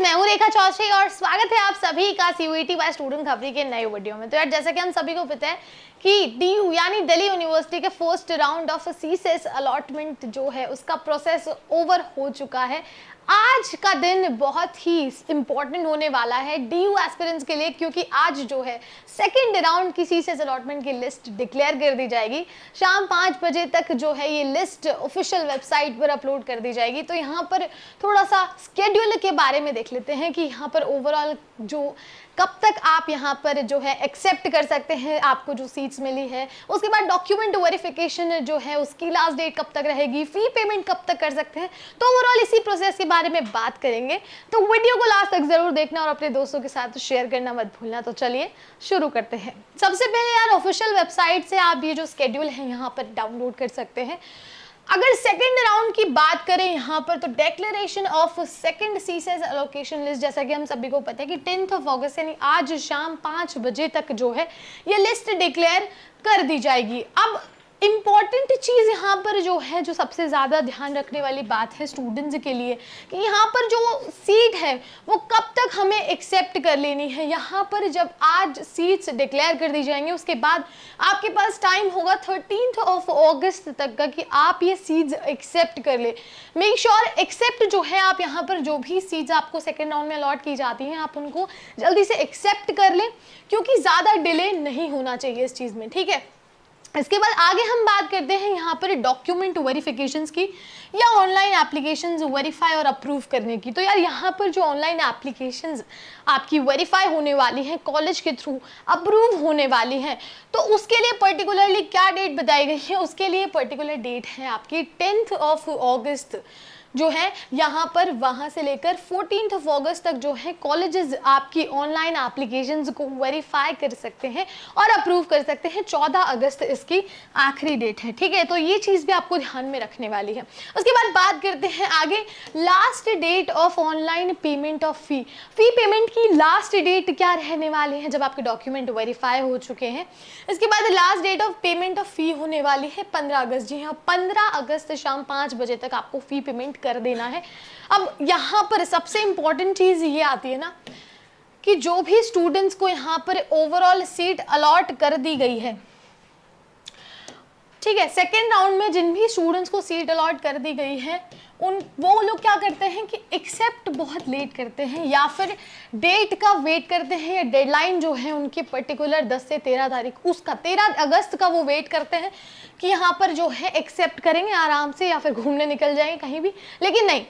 मैं हूं रेखा चौधरी और स्वागत है आप सभी का सीयूईटी बाय स्टूडेंट खबरी के नए वीडियो में। तो यार जैसा कि हम सभी को पता है कि डीयू यानी दिल्ली यूनिवर्सिटी के first round of CSS allotment जो है उसका प्रोसेस ओवर हो चुका है। आज का दिन बहुत ही इंपॉर्टेंट होने वाला है डीयू एस्पिरेंट्स के लिए, क्योंकि आज जो है सेकेंड राउंड की सीसेस अलॉटमेंट की लिस्ट डिक्लेयर कर दी जाएगी। शाम 5 बजे तक जो है ये लिस्ट ऑफिशियल वेबसाइट पर अपलोड कर दी जाएगी। तो यहाँ पर थोड़ा सा स्केड्यूल के बारे में देख लेते हैं कि यहाँ पर ओवरऑल जो कब तक आप यहाँ पर जो है एक्सेप्ट कर सकते हैं आपको जो सीट्स मिली है, उसके बाद डॉक्यूमेंट वेरिफिकेशन जो है उसकी लास्ट डेट कब तक रहेगी, फी पेमेंट कब तक कर सकते हैं। तो ओवरऑल इसी प्रोसेस के बारे में बात करेंगे। तो वीडियो को लास्ट तक जरूर देखना और अपने दोस्तों के साथ शेयर करना मत भूलना। तो चलिए शुरू करते हैं। सबसे पहले यार ऑफिशियल वेबसाइट से आप ये जो स्केड्यूल है यहाँ पर डाउनलोड कर सकते हैं। अगर सेकेंड राउंड की बात करें यहाँ पर, तो declaration of second CSS allocation list, जैसा कि हम सभी को पता है कि 10 अगस्त यानी आज शाम 5 बजे तक जो है ये लिस्ट डिक्लेयर कर दी जाएगी। अब इम्पॉर्टेंट चीज़ यहाँ पर जो है, जो सबसे ज़्यादा ध्यान रखने वाली बात है स्टूडेंट्स के लिए, कि यहाँ पर जो सीट है वो कब तक हमें एक्सेप्ट कर लेनी है। यहाँ पर जब आज सीट्स डिक्लेयर कर दी जाएंगी उसके बाद आपके पास टाइम होगा 13 अगस्त तक का कि आप ये सीट्स एक्सेप्ट कर ले। मेक श्योर एक्सेप्ट जो है आप यहाँ पर जो भी सीट्स आपको सेकेंड राउंड में अलॉट की जाती हैं आप उनको जल्दी से एक्सेप्ट कर लें, क्योंकि ज़्यादा डिले नहीं होना चाहिए इस चीज़ में। ठीक है, इसके बाद आगे हम बात करते हैं यहाँ पर डॉक्यूमेंट वेरिफिकेशंस की या ऑनलाइन एप्लीकेशंस वेरीफाई और अप्रूव करने की। तो यार यहाँ पर जो ऑनलाइन एप्लीकेशंस आपकी वेरीफाई होने वाली हैं, कॉलेज के थ्रू अप्रूव होने वाली हैं, तो उसके लिए पर्टिकुलरली क्या डेट बताई गई है, उसके लिए पर्टिकुलर डेट है आपकी 10 अगस्त जो है यहाँ पर, वहाँ से लेकर 14 अगस्त तक जो है कॉलेजेस आपकी ऑनलाइन एप्लीकेशंस को वेरीफाई कर सकते हैं और अप्रूव कर सकते हैं। 14 अगस्त इसकी आखिरी डेट है। ठीक है, तो ये चीज़ भी आपको ध्यान में रखने वाली है। उसके बाद बात करते हैं आगे last date of online payment of fee payment की लास्ट डेट क्या रहने वाली है जब आपके डॉक्यूमेंट वेरीफाई हो चुके हैं। इसके बाद last date of payment of fee होने वाली है 15 अगस्त। जी हाँ, 15 अगस्त शाम 5 बजे तक आपको फी पेमेंट कर देना है। अब यहाँ पर सबसे इंपॉर्टेंट चीज ये आती है ना कि जो भी स्टूडेंट्स को यहाँ पर ओवरऑल सीट अलॉट कर दी गई है, ठीक है, सेकेंड राउंड में जिन भी स्टूडेंट्स को सीट अलॉट कर दी गई है वो लोग क्या करते हैं कि एक्सेप्ट बहुत लेट करते हैं या फिर डेट का वेट करते हैं, या डेडलाइन जो है उनकी पर्टिकुलर 10 से 13 तारीख उसका 13 अगस्त का वो वेट करते हैं कि यहाँ पर जो है एक्सेप्ट करेंगे आराम से या फिर घूमने निकल जाएंगे कहीं भी। लेकिन नहीं,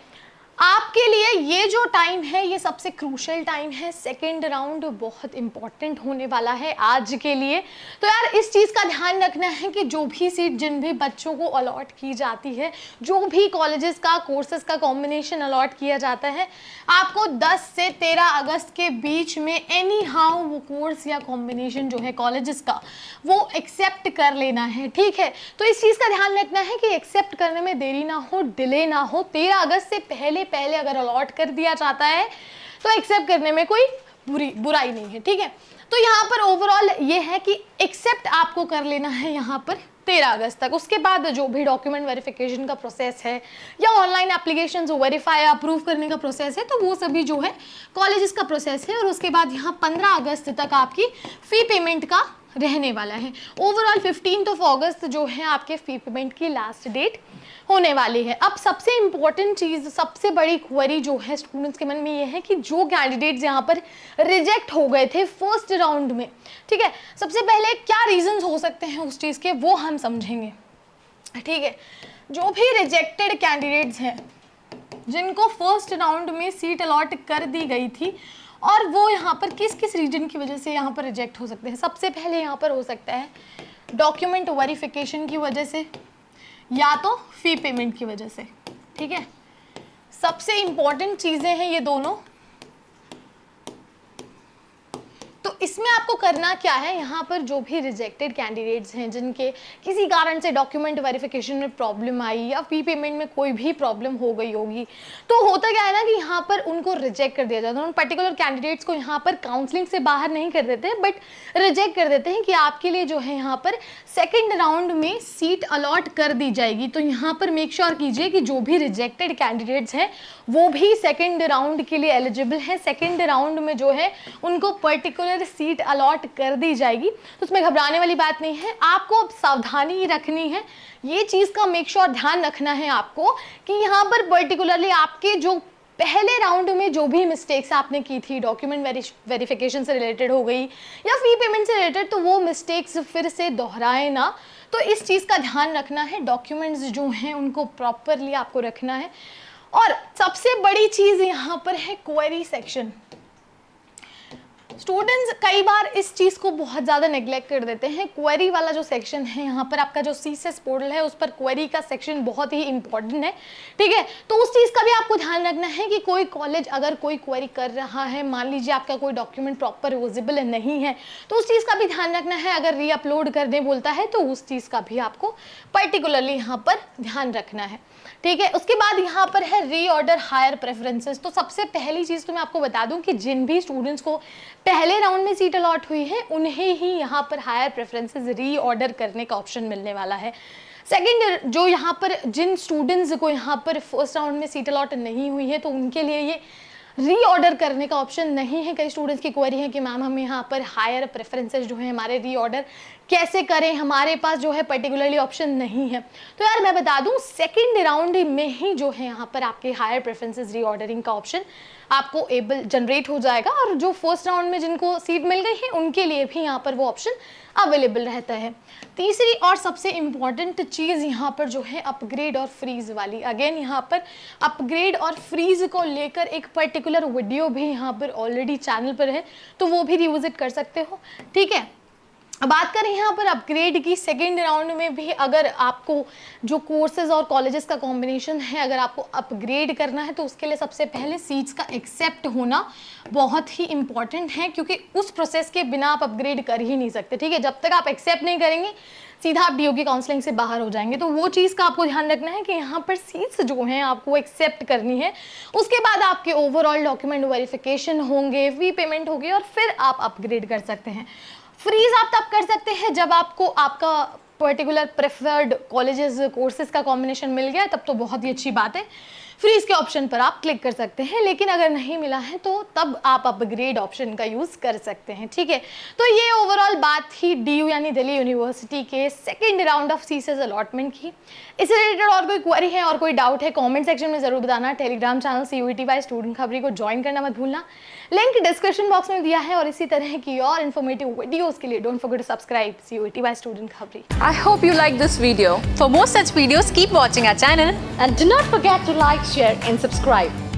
आपके लिए ये जो टाइम है ये सबसे क्रूशियल टाइम है। सेकेंड राउंड बहुत इंपॉर्टेंट होने वाला है आज के लिए। तो यार इस चीज़ का ध्यान रखना है कि जो भी सीट जिन भी बच्चों को अलॉट की जाती है, जो भी कॉलेजेस का कोर्सेज का कॉम्बिनेशन अलॉट किया जाता है, आपको 10 से 13 अगस्त के बीच में एनी हाउ वो कोर्स या कॉम्बिनेशन जो है कॉलेजेस का वो एक्सेप्ट कर लेना है। ठीक है, तो इस चीज़ का ध्यान रखना है कि एक्सेप्ट करने में देरी ना हो, डिले ना हो। 13 अगस्त से पहले अगर अलॉट कर दिया जाता है तो एक्सेप्ट करने में कोई बुराई नहीं है। ठीक है, तो यहाँ पर ओवरऑल ये है कि एक्सेप्ट आपको कर लेना है यहाँ पर 13 अगस्त तक। उसके बाद जो भी डॉक्यूमेंट वेरिफिकेशन का प्रोसेस है या ऑनलाइन एप्लीकेशन जो वेरीफाई अप्रूव करने का प्रोसेस है, तो वो सभी जो है कॉलेजेस का प्रोसेस है। और उसके बाद यहाँ 15 अगस्त तक आपकी फ़ी पेमेंट का रहने वाला है। ओवरऑल 15 अगस्त जो है आपके फ़ी पेमेंट की लास्ट डेट होने वाली है। अब सबसे इंपॉर्टेंट चीज़, सबसे बड़ी क्वेरी जो है स्टूडेंट्स के मन में ये है कि जो कैंडिडेट्स यहाँ पर रिजेक्ट हो गए थे फर्स्ट राउंड में, ठीक है, सबसे पहले क्या रीजंस हो सकते हैं उस चीज़ के वो हम समझेंगे। ठीक है, जो भी रिजेक्टेड कैंडिडेट्स हैं जिनको फर्स्ट राउंड में सीट अलॉट कर दी गई थी और वो यहाँ पर किस किस रीजन की वजह से यहाँ पर रिजेक्ट हो सकते हैं। सबसे पहले यहाँ पर हो सकता है डॉक्यूमेंट वेरिफिकेशन की वजह से या तो फी पेमेंट की वजह से। ठीक है, सबसे इंपॉर्टेंट चीज़ें हैं ये दोनों। तो इसमें आपको करना क्या है, यहाँ पर जो भी रिजेक्टेड कैंडिडेट्स हैं जिनके किसी कारण से डॉक्यूमेंट वेरिफिकेशन में प्रॉब्लम आई या फी पेमेंट में कोई भी प्रॉब्लम हो गई होगी, तो होता क्या है ना कि यहाँ पर उनको रिजेक्ट कर दिया जाता है। उन पर्टिकुलर कैंडिडेट्स को यहाँ पर काउंसलिंग से बाहर नहीं कर देते, बट रिजेक्ट कर देते हैं कि आपके लिए जो है यहाँ पर सेकेंड राउंड में सीट अलॉट कर दी जाएगी। तो यहाँ पर मेक श्योर कीजिए कि जो भी रिजेक्टेड कैंडिडेट्स हैं वो भी सेकेंड राउंड के लिए एलिजिबल हैं। सेकेंड राउंड में जो है उनको पर्टिकुलर सीट अलॉट कर दी जाएगी, तो उसमें घबराने वाली बात नहीं है। आपको अब सावधानी रखनी है, ये चीज़ का मेक श्योर ध्यान रखना है आपको कि यहाँ पर पर्टिकुलरली आपके जो पहले राउंड में जो भी मिस्टेक्स आपने की थी, डॉक्यूमेंट वेरिफिकेशन से रिलेटेड हो गई या फी पेमेंट से रिलेटेड, तो वो मिस्टेक्स फिर से दोहराए ना। तो इस चीज़ का ध्यान रखना है, डॉक्यूमेंट्स जो हैं उनको प्रॉपरली आपको रखना है। और सबसे बड़ी चीज़ यहाँ पर है क्वेरी सेक्शन। स्टूडेंट्स कई बार इस चीज़ को बहुत ज़्यादा नेग्लेक्ट कर देते हैं। क्वेरी वाला जो सेक्शन है यहाँ पर आपका जो सीसेस पोर्टल है उस पर क्वेरी का सेक्शन बहुत ही इंपॉर्टेंट है, ठीक है। तो उस चीज़ का भी आपको ध्यान रखना है कि कोई कॉलेज अगर कोई क्वेरी कर रहा है, मान लीजिए आपका कोई डॉक्यूमेंट प्रॉपर विजिबल नहीं है, तो उस चीज़ का भी ध्यान रखना है। अगर रीअपलोड करने बोलता है तो उस चीज़ का भी आपको पर्टिकुलरली यहाँ पर ध्यान रखना है, ठीक है। उसके बाद यहाँ पर है रीऑर्डर हायर प्रेफरेंसेस। तो सबसे पहली चीज़ तो मैं आपको बता दूं कि जिन भी स्टूडेंट्स को पहले राउंड में सीट अलॉट हुई है उन्हें ही यहाँ पर हायर प्रेफरेंसेस रीऑर्डर करने का ऑप्शन मिलने वाला है। सेकंड, जो यहाँ पर जिन स्टूडेंट्स को यहाँ पर फर्स्ट राउंड में सीट अलॉट नहीं हुई है तो उनके लिए ये रीऑर्डर करने का ऑप्शन नहीं है। कई स्टूडेंट्स की क्वेरी है कि मैम हमें यहाँ पर हायर प्रेफरेंसेस जो है हमारे रीऑर्डर कैसे करें, हमारे पास जो है पर्टिकुलरली ऑप्शन नहीं है। तो यार मैं बता दूं सेकंड राउंड में ही जो है यहाँ पर आपके हायर प्रेफरेंसेस रीऑर्डरिंग का ऑप्शन आपको एबल जनरेट हो जाएगा, और जो फर्स्ट राउंड में जिनको सीट मिल गई है उनके लिए भी यहाँ पर वो ऑप्शन अवेलेबल रहता है। तीसरी और सबसे इम्पॉर्टेंट चीज़ यहाँ पर जो है अपग्रेड और फ्रीज वाली। अगेन यहाँ पर अपग्रेड और फ्रीज को लेकर एक पर्टिकुलर वीडियो भी यहाँ पर ऑलरेडी चैनल पर है, तो वो भी रिविजिट कर सकते हो, ठीक है। बात करें यहाँ पर अपग्रेड की, सेकेंड राउंड में भी अगर आपको जो कोर्सेज और कॉलेजेस का कॉम्बिनेशन है अगर आपको अपग्रेड करना है तो उसके लिए सबसे पहले सीट्स का एक्सेप्ट होना बहुत ही इंपॉर्टेंट है, क्योंकि उस प्रोसेस के बिना आप अपग्रेड कर ही नहीं सकते, ठीक है। जब तक आप एक्सेप्ट नहीं करेंगे सीधा आप डीओ की काउंसलिंग से बाहर हो जाएंगे। तो वो चीज़ का आपको ध्यान रखना है कि यहाँ पर सीट्स जो हैं आपको एक्सेप्ट करनी है, उसके बाद आपके ओवरऑल डॉक्यूमेंट वेरिफिकेशन होंगे, फी पेमेंट होगी और फिर आप अपग्रेड कर सकते हैं। फ्रीज आप तब कर सकते हैं जब आपको आपका पर्टिकुलर प्रेफर्ड कॉलेजेस कोर्सेज का कॉम्बिनेशन मिल गया, तब तो बहुत ही अच्छी बात है, फ्रीज के ऑप्शन पर आप क्लिक कर सकते हैं। लेकिन अगर नहीं मिला है तो तब आप अपग्रेड ऑप्शन का यूज़ कर सकते हैं, ठीक है। तो ये ओवरऑल बात थी डीयू यानी दिल्ली यूनिवर्सिटी के second round of CSS allotment की। इससे रिलेटेड और कोई क्वेरी है और कोई डाउट है कमेंट सेक्शन में ज़रूर बताना। Telegram channel CUET by student Khabri को ज्वाइन करना मत भूलना, लिंक डिस्क्रिप्शन बॉक्स में दिया है। और इसी तरह की और इन्फॉर्मेटिव वीडियोस के लिए don't forget to subscribe CUET by student Khabri. I hope you like this video. For more such videos, keep watching our channel And do not forget to like, share and subscribe.